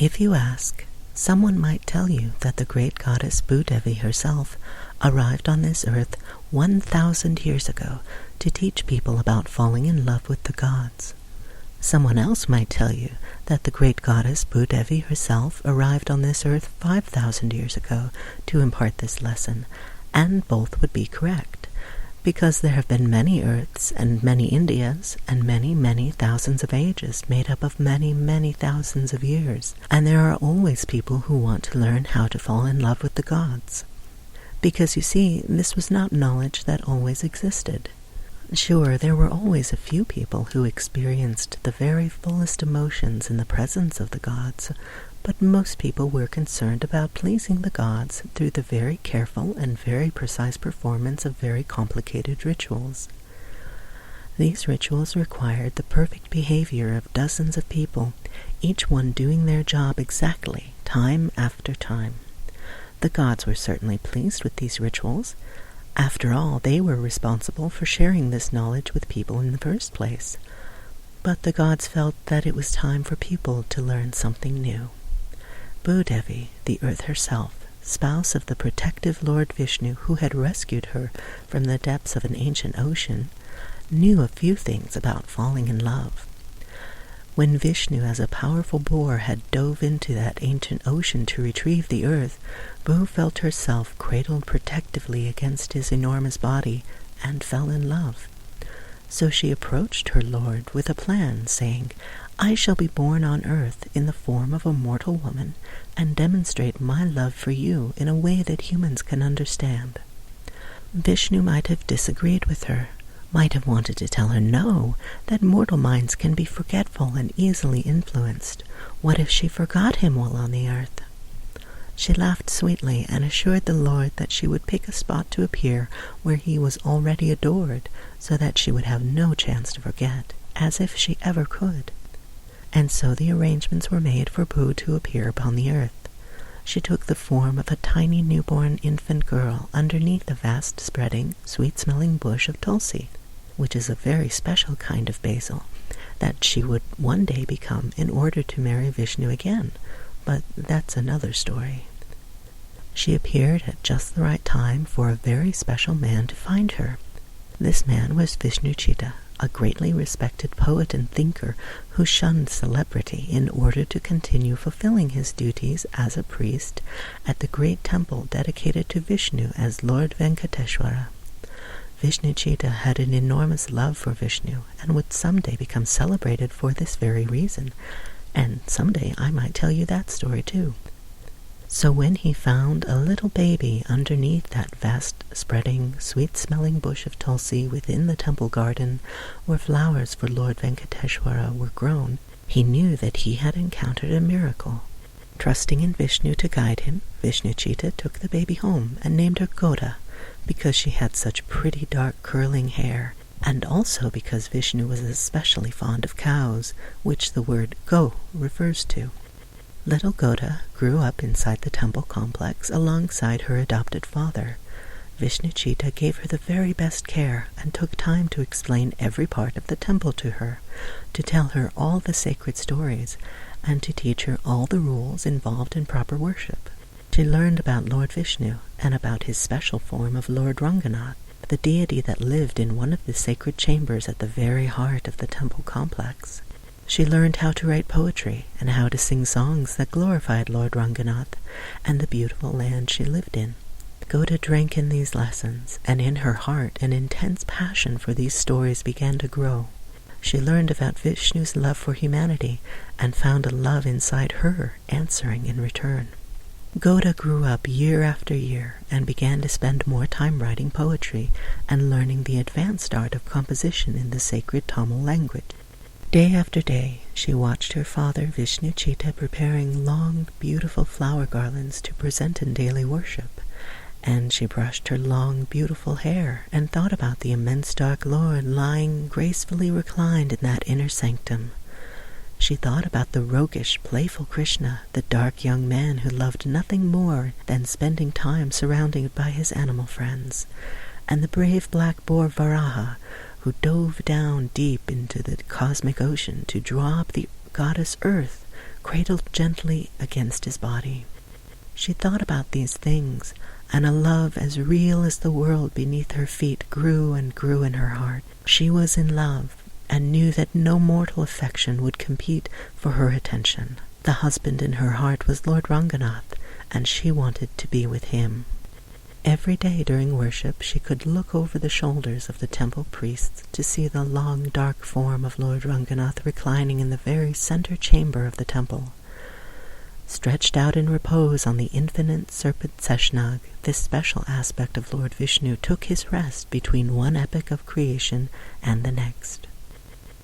If you ask, someone might tell you that the great goddess Bhudevi herself arrived on this earth 1,000 years ago to teach people about falling in love with the gods. Someone else might tell you that the great goddess Bhudevi herself arrived on this earth 5,000 years ago to impart this lesson, and both would be correct, because there have been many earths and many Indias and many, many thousands of ages made up of many, many thousands of years, and there are always people who want to learn how to fall in love with the gods. Because you see, this was not knowledge that always existed. Sure, there were always a few people who experienced the very fullest emotions in the presence of the gods, but most people were concerned about pleasing the gods through the very careful and very precise performance of very complicated rituals. These rituals required the perfect behavior of dozens of people, each one doing their job exactly, time after time. The gods were certainly pleased with these rituals. After all, they were responsible for sharing this knowledge with people in the first place. But the gods felt that it was time for people to learn something new. Bhudevi, the earth herself, spouse of the protective Lord Vishnu who had rescued her from the depths of an ancient ocean, knew a few things about falling in love. When Vishnu, as a powerful boar, had dove into that ancient ocean to retrieve the earth, Bhu felt herself cradled protectively against his enormous body and fell in love. So she approached her lord with a plan, saying, "I shall be born on earth in the form of a mortal woman and demonstrate my love for you in a way that humans can understand." Vishnu might have disagreed with her, might have wanted to tell her no, that mortal minds can be forgetful and easily influenced. What if she forgot him while on the earth? She laughed sweetly and assured the Lord that she would pick a spot to appear where he was already adored, so that she would have no chance to forget, as if she ever could. And so the arrangements were made for Bhu to appear upon the earth. She took the form of a tiny newborn infant girl underneath a vast spreading, sweet-smelling bush of tulsi, which is a very special kind of basil, that she would one day become in order to marry Vishnu again, but that's another story. She appeared at just the right time for a very special man to find her. This man was Vishnu Chitta, a greatly respected poet and thinker who shunned celebrity in order to continue fulfilling his duties as a priest at the great temple dedicated to Vishnu as Lord Venkateshwara. Vishnu Chitta had an enormous love for Vishnu and would someday become celebrated for this very reason, and someday I might tell you that story too. So when he found a little baby underneath that vast, spreading, sweet-smelling bush of tulsi within the temple garden where flowers for Lord Venkateshwara were grown, he knew that he had encountered a miracle. Trusting in Vishnu to guide him, Vishnu Chitta took the baby home and named her Goda, because she had such pretty dark curling hair, and also because Vishnu was especially fond of cows, which the word go refers to. Little Goda grew up inside the temple complex alongside her adopted father. Vishnu Chitta gave her the very best care and took time to explain every part of the temple to her, to tell her all the sacred stories, and to teach her all the rules involved in proper worship. She learned about Lord Vishnu and about his special form of Lord Ranganath, the deity that lived in one of the sacred chambers at the very heart of the temple complex. She learned how to write poetry and how to sing songs that glorified Lord Ranganath and the beautiful land she lived in. Goda drank in these lessons, and in her heart an intense passion for these stories began to grow. She learned about Vishnu's love for humanity and found a love inside her answering in return. Goda grew up year after year and began to spend more time writing poetry and learning the advanced art of composition in the sacred Tamil language. Day after day, she watched her father Vishnu Chitta preparing long, beautiful flower garlands to present in daily worship, and she brushed her long, beautiful hair and thought about the immense dark Lord lying gracefully reclined in that inner sanctum. She thought about the roguish, playful Krishna, the dark young man who loved nothing more than spending time surrounded by his animal friends, and the brave black boar Varaha, who dove down deep into the cosmic ocean to draw up the goddess Earth, cradled gently against his body. She thought about these things, and a love as real as the world beneath her feet grew and grew in her heart. She was in love, and knew that no mortal affection would compete for her attention. The husband in her heart was Lord Ranganath, and she wanted to be with him. Every day during worship she could look over the shoulders of the temple priests to see the long dark form of Lord Ranganath reclining in the very center chamber of the temple. Stretched out in repose on the infinite serpent Seshnag, this special aspect of Lord Vishnu took his rest between one epoch of creation and the next.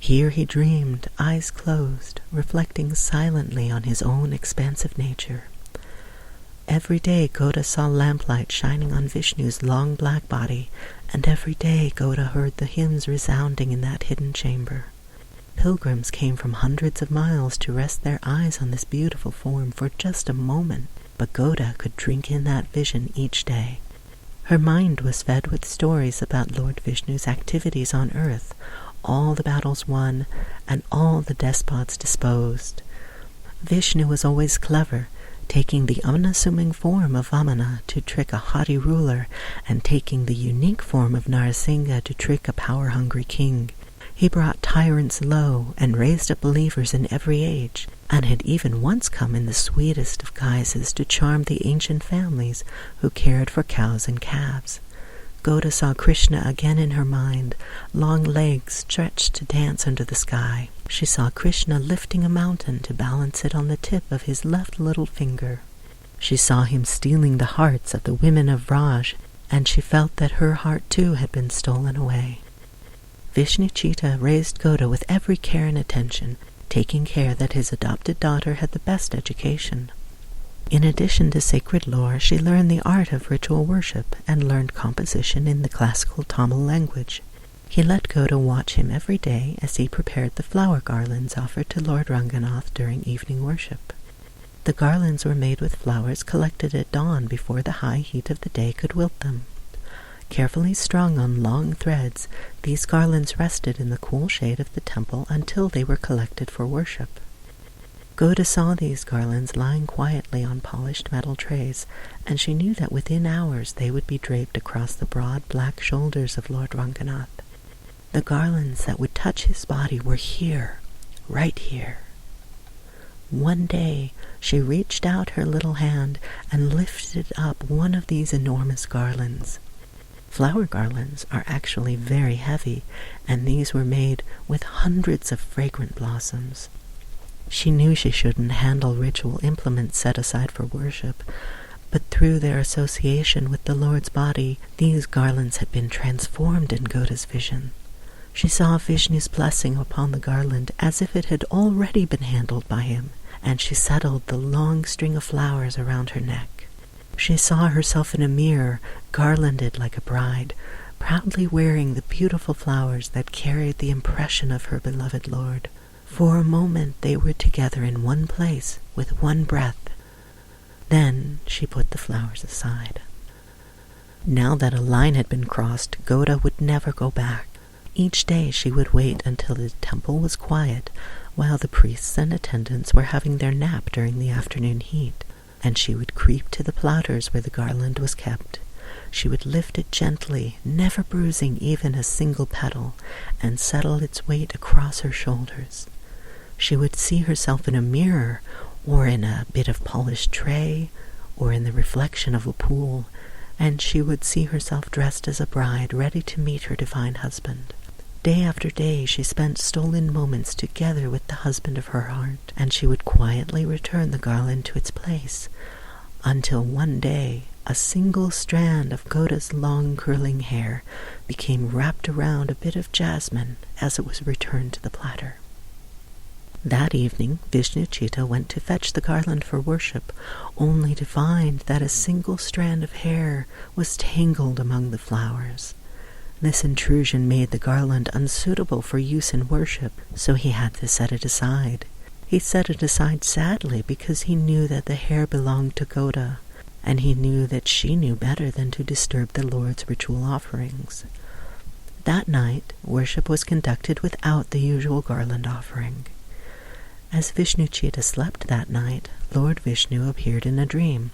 Here he dreamed, eyes closed, reflecting silently on his own expansive nature. Every day Goda saw lamplight shining on Vishnu's long black body, and every day Goda heard the hymns resounding in that hidden chamber. Pilgrims came from hundreds of miles to rest their eyes on this beautiful form for just a moment, but Goda could drink in that vision each day. Her mind was fed with stories about Lord Vishnu's activities on earth, all the battles won, and all the despots disposed. Vishnu was always clever, taking the unassuming form of Vamana to trick a haughty ruler, and taking the unique form of Narasingha to trick a power-hungry king. He brought tyrants low and raised up believers in every age, and had even once come in the sweetest of guises to charm the ancient families who cared for cows and calves. Goda saw Krishna again in her mind, long legs stretched to dance under the sky. She saw Krishna lifting a mountain to balance it on the tip of his left little finger. She saw him stealing the hearts of the women of Raj, and she felt that her heart too had been stolen away. Vishnu Chitta raised Goda with every care and attention, taking care that his adopted daughter had the best education. In addition to sacred lore, she learned the art of ritual worship and learned composition in the classical Tamil language. He let Goda watch him every day as he prepared the flower garlands offered to Lord Ranganath during evening worship. The garlands were made with flowers collected at dawn before the high heat of the day could wilt them. Carefully strung on long threads, these garlands rested in the cool shade of the temple until they were collected for worship. Goda saw these garlands lying quietly on polished metal trays, and she knew that within hours they would be draped across the broad black shoulders of Lord Ranganath. The garlands that would touch his body were here, right here. One day she reached out her little hand and lifted up one of these enormous garlands. Flower garlands are actually very heavy, and these were made with hundreds of fragrant blossoms. She knew she shouldn't handle ritual implements set aside for worship, but through their association with the Lord's body, these garlands had been transformed in Goda's vision. She saw Vishnu's blessing upon the garland as if it had already been handled by him, and she settled the long string of flowers around her neck. She saw herself in a mirror, garlanded like a bride, proudly wearing the beautiful flowers that carried the impression of her beloved Lord. For a moment they were together in one place, with one breath. Then she put the flowers aside. Now that a line had been crossed, Goda would never go back. Each day she would wait until the temple was quiet, while the priests and attendants were having their nap during the afternoon heat, and she would creep to the platters where the garland was kept. She would lift it gently, never bruising even a single petal, and settle its weight across her shoulders. She would see herself in a mirror, or in a bit of polished tray, or in the reflection of a pool, and she would see herself dressed as a bride, ready to meet her divine husband. Day after day she spent stolen moments together with the husband of her heart, and she would quietly return the garland to its place, until one day a single strand of Goda's long curling hair became wrapped around a bit of jasmine as it was returned to the platter. That evening Vishnu Chitta went to fetch the garland for worship, only to find that a single strand of hair was tangled among the flowers. This intrusion made the garland unsuitable for use in worship, so he had to set it aside. He set it aside sadly because he knew that the hair belonged to Goda, and he knew that she knew better than to disturb the Lord's ritual offerings. That night, worship was conducted without the usual garland offering. As Vishnu-Chita slept that night, Lord Vishnu appeared in a dream.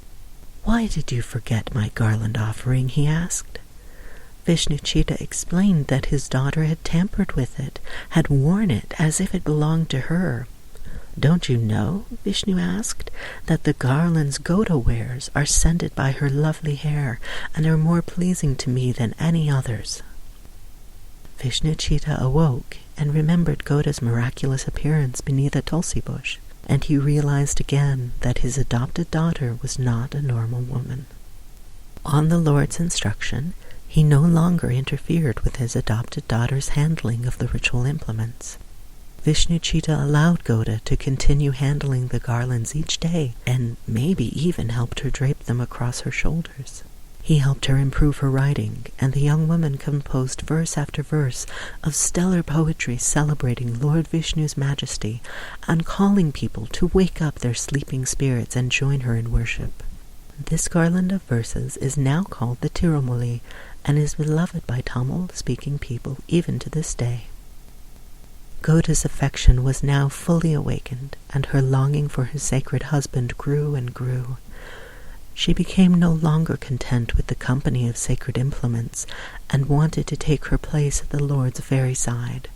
"Why did you forget my garland offering?" he asked. Vishnu-Chita explained that his daughter had tampered with it, had worn it as if it belonged to her. "Don't you know," Vishnu asked, "that the garlands Goda wears are scented by her lovely hair and are more pleasing to me than any others?" Vishnu-Chita awoke and remembered Goda's miraculous appearance beneath a tulsi bush, and he realized again that his adopted daughter was not a normal woman. On the Lord's instruction, he no longer interfered with his adopted daughter's handling of the ritual implements. Vishnu-Chita allowed Goda to continue handling the garlands each day, and maybe even helped her drape them across her shoulders. He helped her improve her writing, and the young woman composed verse after verse of stellar poetry celebrating Lord Vishnu's majesty and calling people to wake up their sleeping spirits and join her in worship. This garland of verses is now called the Tirumuli and is beloved by Tamil-speaking people even to this day. Goda's affection was now fully awakened, and her longing for his sacred husband grew and grew. She became no longer content with the company of sacred implements, and wanted to take her place at the Lord's very side.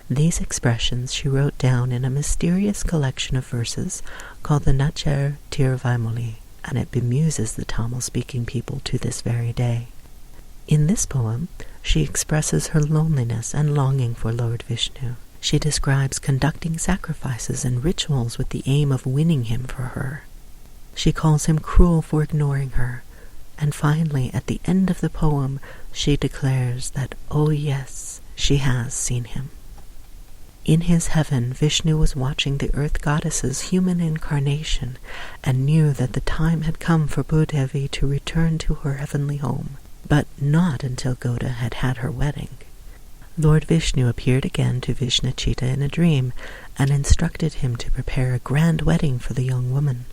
These expressions she wrote down in a mysterious collection of verses called the Nachar Tiruvimuli, and it bemuses the Tamil-speaking people to this very day. In this poem, she expresses her loneliness and longing for Lord Vishnu. She describes conducting sacrifices and rituals with the aim of winning him for her. She calls him cruel for ignoring her, and finally, at the end of the poem, she declares that, oh yes, she has seen him. In his heaven, Vishnu was watching the earth goddess's human incarnation and knew that the time had come for Bhudevi to return to her heavenly home, but not until Goda had had her wedding. Lord Vishnu appeared again to Vishnu-Chita in a dream and instructed him to prepare a grand wedding for the young woman.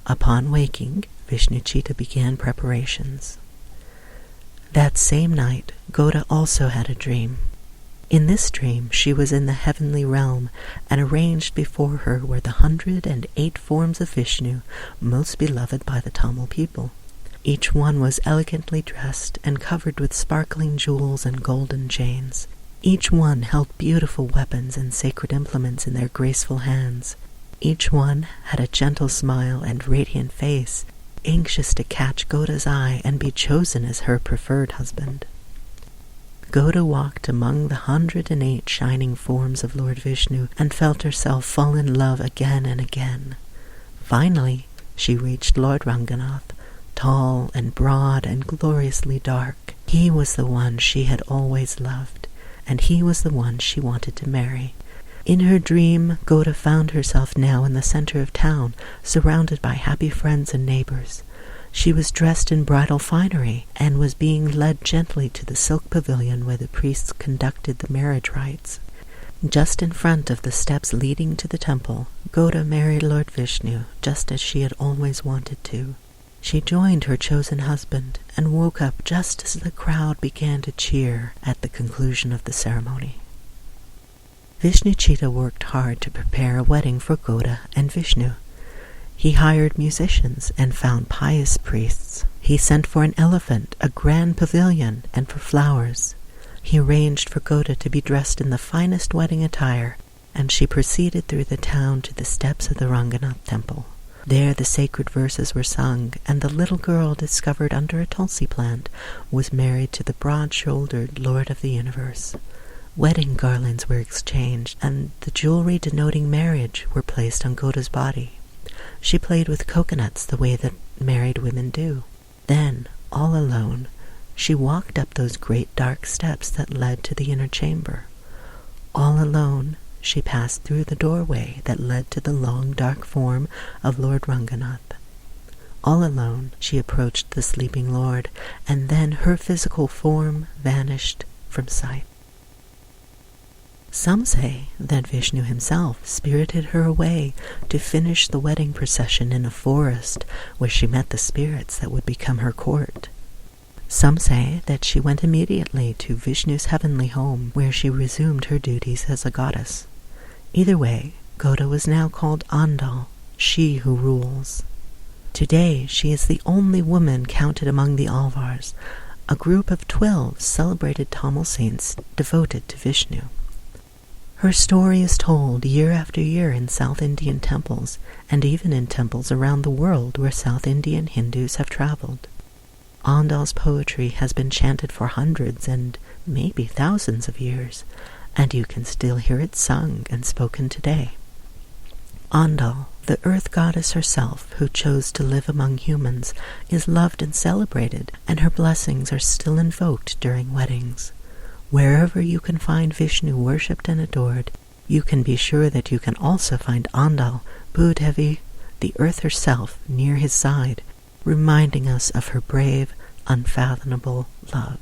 Upon waking, Vishnu-Chita began preparations. That same night, Goda also had a dream. In this dream, she was in the heavenly realm, and arranged before her were the 108 forms of Vishnu, most beloved by the Tamil people. Each one was elegantly dressed and covered with sparkling jewels and golden chains. Each one held beautiful weapons and sacred implements in their graceful hands. Each one had a gentle smile and radiant face, anxious to catch Goda's eye and be chosen as her preferred husband. Goda walked among the 108 shining forms of Lord Vishnu and felt herself fall in love again and again. Finally, she reached Lord Ranganath, tall and broad and gloriously dark. He was the one she had always loved, and he was the one she wanted to marry. In her dream, Goda found herself now in the center of town, surrounded by happy friends and neighbors. She was dressed in bridal finery and was being led gently to the silk pavilion where the priests conducted the marriage rites. Just in front of the steps leading to the temple, Goda married Lord Vishnu just as she had always wanted to. She joined her chosen husband and woke up just as the crowd began to cheer at the conclusion of the ceremony. Vishnu-Chita worked hard to prepare a wedding for Goda and Vishnu. He hired musicians and found pious priests. He sent for an elephant, a grand pavilion, and for flowers. He arranged for Goda to be dressed in the finest wedding attire, and she proceeded through the town to the steps of the Ranganath temple. There the sacred verses were sung, and the little girl discovered under a tulsi plant was married to the broad-shouldered Lord of the universe. Wedding garlands were exchanged, and the jewelry denoting marriage were placed on Goda's body. She played with coconuts the way that married women do. Then, all alone, she walked up those great dark steps that led to the inner chamber. All alone, she passed through the doorway that led to the long dark form of Lord Ranganath. All alone, she approached the sleeping Lord, and then her physical form vanished from sight. Some say that Vishnu himself spirited her away to finish the wedding procession in a forest where she met the spirits that would become her court. Some say that she went immediately to Vishnu's heavenly home where she resumed her duties as a goddess. Either way, Goda was now called Andal, she who rules. Today she is the only woman counted among the Alvars, a group of 12 celebrated Tamil saints devoted to Vishnu. Her story is told year after year in South Indian temples, and even in temples around the world where South Indian Hindus have traveled. Andal's poetry has been chanted for hundreds and maybe thousands of years, and you can still hear it sung and spoken today. Andal, the earth goddess herself who chose to live among humans, is loved and celebrated, and her blessings are still invoked during weddings. Wherever you can find Vishnu worshipped and adored, you can be sure that you can also find Andal, Bhudevi, the earth herself, near his side, reminding us of her brave, unfathomable love.